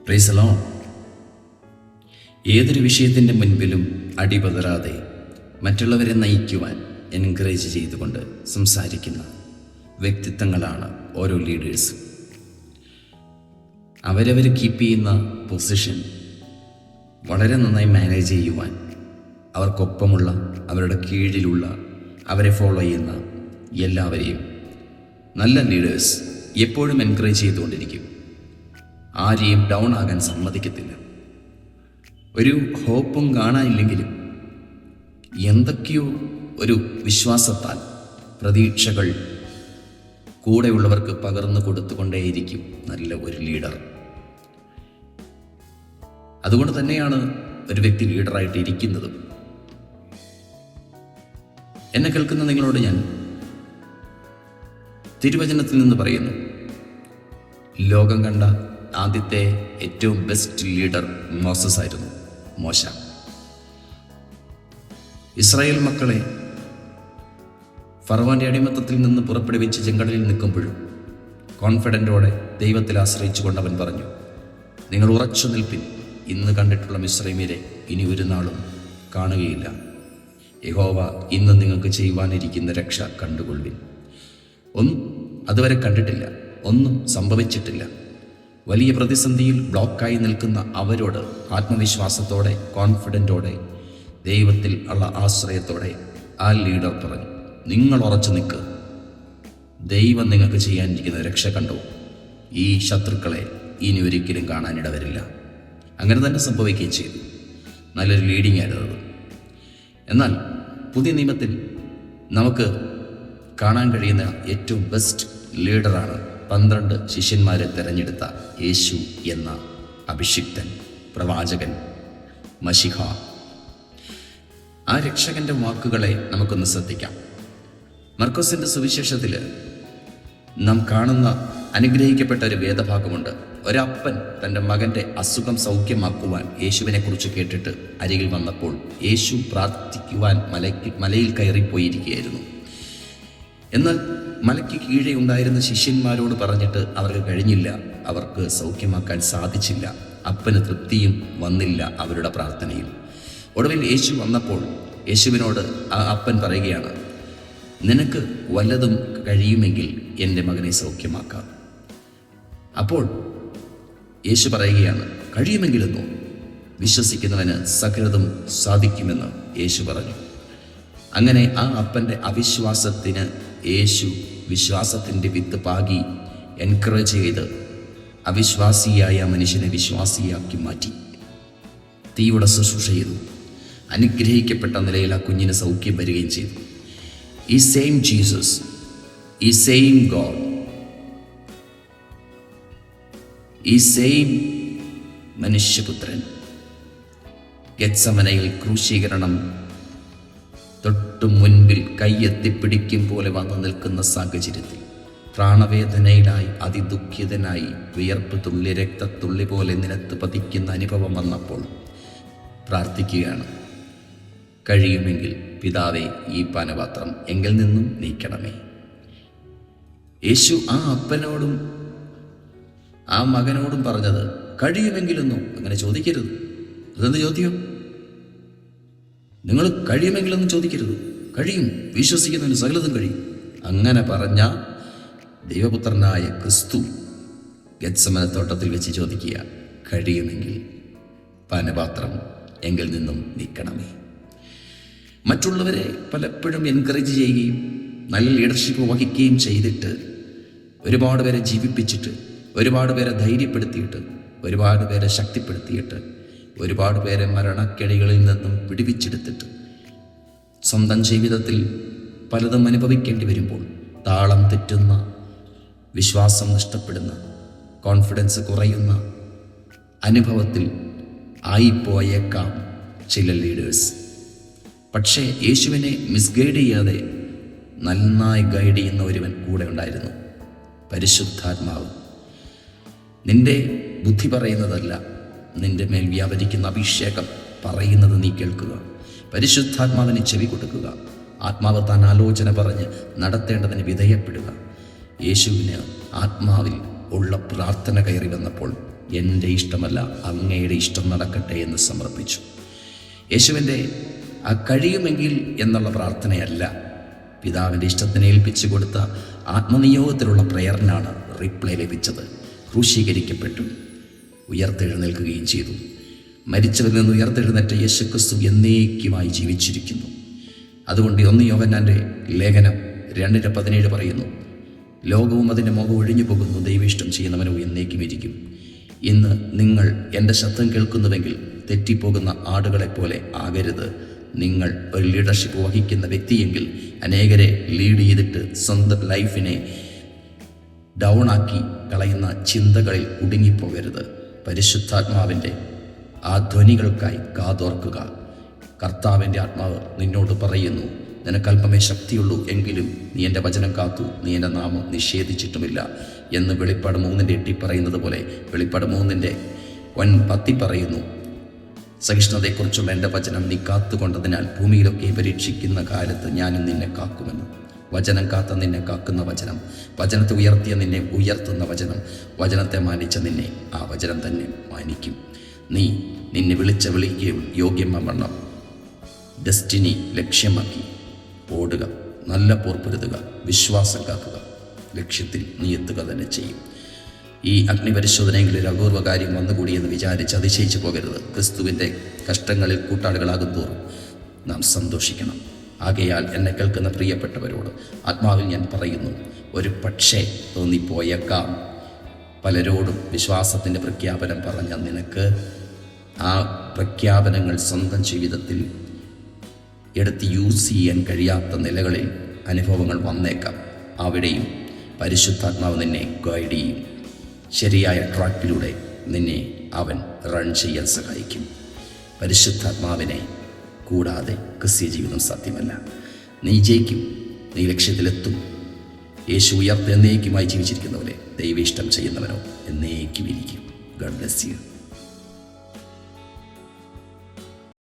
Praise the Lord. ഏതൊരു വിഷയത്തിൻ്റെ മുൻപിലും അടിപതറാതെ മറ്റുള്ളവരെ നയിക്കുവാൻ എൻകറേജ് ചെയ്തുകൊണ്ട് സംസാരിക്കുന്ന വ്യക്തിത്വങ്ങളാണ് ഓരോ ലീഡേഴ്സും. അവരവർ കീപ്പ് ചെയ്യുന്ന പൊസിഷൻ വളരെ നന്നായി മാനേജ് ചെയ്യുവാൻ അവർക്കൊപ്പമുള്ള, അവരുടെ കീഴിലുള്ള, അവരെ ഫോളോ ചെയ്യുന്ന എല്ലാവരെയും നല്ല ലീഡേഴ്സ് എപ്പോഴും എൻകറേജ് ചെയ്തുകൊണ്ടിരിക്കും. ആരെയും ഡൗൺ ആകാൻ സമ്മതിക്കത്തില്ല. ഒരു ഹോപ്പും കാണാനില്ലെങ്കിലും എന്തൊക്കെയോ ഒരു വിശ്വാസത്താൽ പ്രതീക്ഷകൾ കൂടെയുള്ളവർക്ക് പകർന്നു കൊടുത്തുകൊണ്ടേയിരിക്കും നല്ല ഒരു ലീഡർ. അതുകൊണ്ട് തന്നെയാണ് ഒരു വ്യക്തി ലീഡറായിട്ട് ഇരിക്കുന്നതും. എന്നെ കേൾക്കുന്ന നിങ്ങളോട് ഞാൻ തിരുവചനത്തിൽ നിന്ന് പറയുന്നു, ലോകം കണ്ട ആദ്യത്തെ ഏറ്റവും ബെസ്റ്റ് ലീഡർ മോസസ് ആയിരുന്നു. മോശ ഇസ്രായേൽ മക്കളെ ഫറവോന്റെ അടിമത്തത്തിൽ നിന്ന് പുറപ്പെടുവിച്ച് ചെങ്കടലിൽ നിൽക്കുമ്പോഴും കോൺഫിഡൻറ്റോടെ ദൈവത്തിൽ ആശ്രയിച്ചുകൊണ്ട് അവൻ പറഞ്ഞു, നിങ്ങൾ ഉറച്ചു നിൽപ്പിൻ, ഇന്ന് കണ്ടിട്ടുള്ള മിസ്രൈമ്യരെ ഇനി ഒരു നാളും കാണുകയില്ല. യഹോവ ഇന്ന് നിങ്ങൾക്ക് ചെയ്യുവാനിരിക്കുന്ന രക്ഷ കണ്ടുകൊള്ളുവിൻ. ഒന്നും അതുവരെ കണ്ടിട്ടില്ല, ഒന്നും സംഭവിച്ചിട്ടില്ല. വലിയ പ്രതിസന്ധിയിൽ ബ്ലോക്കായി നിൽക്കുന്ന അവരോട് ആത്മവിശ്വാസത്തോടെ, കോൺഫിഡൻറ്റോടെ, ദൈവത്തിൽ ഉള്ള ആശ്രയത്തോടെ ആ ലീഡർ പറഞ്ഞു, നിങ്ങൾ ഉറച്ചു നിൽക്ക്, ദൈവം നിങ്ങൾക്ക് ചെയ്യാനിരിക്കുന്ന രക്ഷ കണ്ടു. ഈ ശത്രുക്കളെ ഇനി ഒരിക്കലും കാണാനിട വരില്ല. അങ്ങനെ തന്നെ സംഭവിക്കുകയും ചെയ്തു. നല്ലൊരു ലീഡിങ് ആയിരുന്നു അത്. എന്നാൽ പുതിയ നിയമത്തിൽ നമുക്ക് കാണാൻ കഴിയുന്ന ഏറ്റവും ബെസ്റ്റ് ലീഡറാണ് 12 ശിഷ്യന്മാരെ തിരഞ്ഞെടുത്ത യേശു എന്ന അഭിഷിക്തൻ, പ്രവാചകൻ, മശിഹ. ആ രക്ഷകന്റെ വാക്കുകളെ നമുക്കൊന്ന് ശ്രദ്ധിക്കാം. മർക്കോസിന്റെ സുവിശേഷത്തിൽ നാം കാണുന്ന അനുഗ്രഹിക്കപ്പെട്ട ഒരു വേദഭാഗമുണ്ട്. ഒരപ്പൻ തൻ്റെ മകൻ്റെ അസുഖം സൗഖ്യമാക്കുവാൻ യേശുവിനെ കുറിച്ച് കേട്ടിട്ട് അരികിൽ വന്നപ്പോൾ യേശു പ്രാർത്ഥിക്കുവാൻ മലയിൽ കയറിപ്പോയിരിക്കുകയായിരുന്നു. എന്നാൽ മലയ്ക്ക് കീഴെ ഉണ്ടായിരുന്ന ശിഷ്യന്മാരോട് പറഞ്ഞിട്ട് അവർക്ക് കഴിഞ്ഞില്ല, അവർക്ക് സൗഖ്യമാക്കാൻ സാധിച്ചില്ല. അപ്പന് തൃപ്തിയും വന്നില്ല അവരുടെ പ്രാർത്ഥനയിൽ. ഒടുവിൽ യേശു വന്നപ്പോൾ യേശുവിനോട് ആ അപ്പൻ പറയുകയാണ്, നിനക്ക് വല്ലതും കഴിയുമെങ്കിൽ എൻ്റെ മകനെ സൗഖ്യമാക്കാം. അപ്പോൾ യേശു പറയുകയാണ്, കഴിയുമെങ്കിലെന്നോ, വിശ്വസിക്കുന്നവന് സകലതും സാധിക്കുമെന്ന് യേശു പറഞ്ഞു. അങ്ങനെ ആ അപ്പൻ്റെ അവിശ്വാസത്തിന് യേശു വിശ്വാസത്തിൻ്റെ വിത്ത് പാകി എൻകറേജ് ചെയ്ത് അവിശ്വാസിയായ മനുഷ്യനെ വിശ്വാസിയാക്കി മാറ്റി. തീയുടെ ശുശ്രൂഷ ചെയ്തു. അനുഗ്രഹിക്കപ്പെട്ട നിലയിൽ ആ കുഞ്ഞിന് സൗഖ്യം വരികയും ചെയ്തു. ഈ സെയിം ജീസസ്, ഈ സെയിം ഗോഡ്, ഈ സെയിം മനുഷ്യപുത്രൻ ഗെത്സമനയിൽ ക്രൂശീകരണം തൊട്ടു മുൻപിൽ കയ്യെത്തിപ്പിടിക്കും പോലെ വന്നു നിൽക്കുന്ന സാഹചര്യത്തിൽ പ്രാണവേദനയിലായി അതിദുഃഖിതനായി വിയർപ്പ് തുള്ളി രക്തത്തുള്ളി പോലെ നിലത്ത് പതിക്കുന്ന അനുഭവം വന്നപ്പോൾ പ്രാർത്ഥിക്കുകയാണ്, കഴിയുമെങ്കിൽ പിതാവേ, ഈ പാനപാത്രം എങ്കിൽ നിന്നും നീക്കണമേ. യേശു ആ അപ്പനോടും ആ മകനോടും പറഞ്ഞത് കഴിയുമെങ്കിലൊന്നും അങ്ങനെ ചോദിക്കരുത്. അതെന്ത് ചോദ്യം? നിങ്ങൾ കഴിയുമെങ്കിലൊന്നും ചോദിക്കരുത്. കഴിയും, വിശ്വസിക്കുന്നതിന് സകലതും കഴിയും. അങ്ങനെ പറഞ്ഞ ദൈവപുത്രനായ ക്രിസ്തു ഗെത്സമന തോട്ടത്തിൽ വെച്ച് ചോദിക്കുക, കഴിയുമെങ്കിൽ പാനപാത്രം എങ്കിൽ നിന്നും നീക്കണമേ. മറ്റുള്ളവരെ പലപ്പോഴും എൻകറേജ് ചെയ്യുകയും നല്ല ലീഡർഷിപ്പ് വഹിക്കുകയും ചെയ്തിട്ട് ഒരുപാട് പേരെ ജീവിപ്പിച്ചിട്ട്, ഒരുപാട് പേരെ ധൈര്യപ്പെടുത്തിയിട്ട്, ഒരുപാട് പേരെ ശക്തിപ്പെടുത്തിയിട്ട്, ഒരുപാട് പേരെ മരണക്കെണികളിൽ നിന്നും പിടിപ്പിച്ചെടുത്തിട്ട് സ്വന്തം ജീവിതത്തിൽ പലതും അനുഭവിക്കേണ്ടി വരുമ്പോൾ താളം തെറ്റുന്ന, വിശ്വാസം നഷ്ടപ്പെടുന്ന, കോൺഫിഡൻസ് കുറയുന്ന അനുഭവത്തിൽ ആയിപ്പോയേക്കാം ചില ലീഡേഴ്സ്. പക്ഷേ യേശുവിനെ മിസ്ഗൈഡ് ചെയ്യാതെ നന്നായി ഗൈഡ് ചെയ്യുന്ന ഒരുവൻ കൂടെ ഉണ്ടായിരുന്നു, പരിശുദ്ധാത്മാവ്. നിന്റെ ബുദ്ധി പറയുന്നതല്ല, നിന്റെ മേൽ വ്യാപരിക്കുന്ന അഭിഷേകം പറയുന്നത് നീ കേൾക്കുക. പരിശുദ്ധാത്മാവിന് ചെവി കൊടുക്കുക. ആത്മാവ് താൻ ആലോചന പറഞ്ഞ് നടത്തേണ്ടതിന് വിധേയപ്പെടുക. യേശുവിന് ആത്മാവിൽ ഉള്ള പ്രാർത്ഥന കയറി വന്നപ്പോൾ എൻ്റെ ഇഷ്ടമല്ല അങ്ങയുടെ ഇഷ്ടം നടക്കട്ടെ എന്ന് സമർപ്പിച്ചു. യേശുവിൻ്റെ ആ കഴിയുമെങ്കിൽ എന്നുള്ള പ്രാർത്ഥനയല്ല, പിതാവിൻ്റെ ഇഷ്ടത്തിനെ ഏൽപ്പിച്ചു കൊടുത്ത ആത്മനിയോഗത്തിലുള്ള പ്രേയറിനാണ് റിപ്ലൈ ലഭിച്ചത്. ക്രൂശീകരിക്കപ്പെട്ടു, ഉയർത്തെഴുന്നേൽക്കുകയും ചെയ്തു. മരിച്ചവരിൽ നിന്ന് ഉയർത്തെഴുന്നേറ്റ യേശുക്രിസ്തു എന്നേക്കുമായി ജീവിച്ചിരിക്കുന്നു. അതുകൊണ്ട് 1 യോഹന്നാൻ്റെ ലേഖനം 2:17 പറയുന്നു, ലോകവും അതിൻ്റെ മുഖം ഒഴിഞ്ഞു പോകുന്നു, ദൈവേഷ്ടം ചെയ്യുന്നവനോ എന്നേക്കും ഇരിക്കും. ഇന്ന് നിങ്ങൾ എൻ്റെ ശബ്ദം കേൾക്കുന്നുവെങ്കിൽ തെറ്റിപ്പോകുന്ന ആടുകളെപ്പോലെ ആകരുത്. നിങ്ങൾ ഒരു ലീഡർഷിപ്പ് വഹിക്കുന്ന വ്യക്തിയെങ്കിൽ അനേകരെ ലീഡ് ചെയ്തിട്ട് സ്വന്തം ലൈഫിനെ ഡൗൺ ആക്കി കളയുന്ന ചിന്തകളിൽ കുടുങ്ങിപ്പോകരുത്. പരിശുദ്ധാത്മാവിൻ്റെ ആ ധ്വനികൾക്കായി കാതോർക്കുക. കർത്താവിൻ്റെ ആത്മാവ് നിന്നോട് പറയുന്നു, നിനക്കല്പമേ ശക്തിയുള്ളൂ, എങ്കിലും നീ എൻ്റെ വചനം കാത്തു, നീ എൻ്റെ നാമം നിഷേധിച്ചിട്ടുമില്ല എന്ന് വെളിപ്പാട് 3:8 പറയുന്നത് പോലെ വെളിപ്പാട് 3:10 പറയുന്നു, സഹിഷ്ണുതയെക്കുറിച്ചുള്ള എൻ്റെ വചനം നീ കാത്തുകൊണ്ടതിനാൽ ഭൂമിയിലൊക്കെ പരീക്ഷിക്കുന്ന കാലത്ത് ഞാനും നിന്നെ കാക്കുമെന്ന്. വചനം കാത്ത നിന്നെ കാക്കുന്ന വചനം, വചനത്തെ ഉയർത്തിയ നിന്നെ ഉയർത്തുന്ന വചനം, വചനത്തെ മാനിച്ച നിന്നെ ആ വചനം തന്നെ മാനിക്കും. നീ നിന്നെ വിളിക്കുകയും യോഗ്യമാവണ്ണം ഡെസ്റ്റിനി ലക്ഷ്യമാക്കി ഓടുക, നല്ല പോർപ്പൊരുതുക, വിശ്വാസം കാക്കുക. ലക്ഷ്യത്തിൽ നീ എത്തുക തന്നെ ചെയ്യും. ഈ അഗ്നിപരിശോധനയെങ്കിൽ ഒരു അപൂർവ കാര്യം വന്നുകൂടിയെന്ന് വിചാരിച്ച് അതിശയിച്ചു പോകരുത്. ക്രിസ്തുവിൻ്റെ കഷ്ടങ്ങളിൽ കൂട്ടാളികളാകും തോറും നാം സന്തോഷിക്കണം. ആകയാൽ എന്നെ കേൾക്കുന്ന പ്രിയപ്പെട്ടവരോട് ആത്മാവിൽ ഞാൻ പറയുന്നു, ഒരു പക്ഷേ തോന്നിപ്പോയേക്കാം പലരോടും വിശ്വാസത്തിൻ്റെ പ്രഖ്യാപനം പറഞ്ഞ നിനക്ക് ആ പ്രഖ്യാപനങ്ങൾ സ്വന്തം ജീവിതത്തിൽ എടുത്ത് യൂസ് ചെയ്യാൻ കഴിയാത്ത നിലകളിൽ അനുഭവങ്ങൾ വന്നേക്കാം. അവിടെയും പരിശുദ്ധാത്മാവ് നിന്നെ ഗൈഡ് ചെയ്യും. ശരിയായ ട്രാക്കിലൂടെ നിന്നെ അവൻ റൺ ചെയ്യാൻ സഹായിക്കും. പരിശുദ്ധാത്മാവിനെ കൂടാതെ ക്രിസ്തീയ ജീവിതം സത്യമല്ല. നീ ജയിക്കും, നീ ലക്ഷ്യത്തിലെത്തും. യേശു ഉയർത്ത് എന്നേക്കുമായി ജീവിച്ചിരിക്കുന്നവരെ ദൈവേഷ്ടം ചെയ്യുന്നവനോ എന്നേക്കും ഇരിക്കും. God bless you.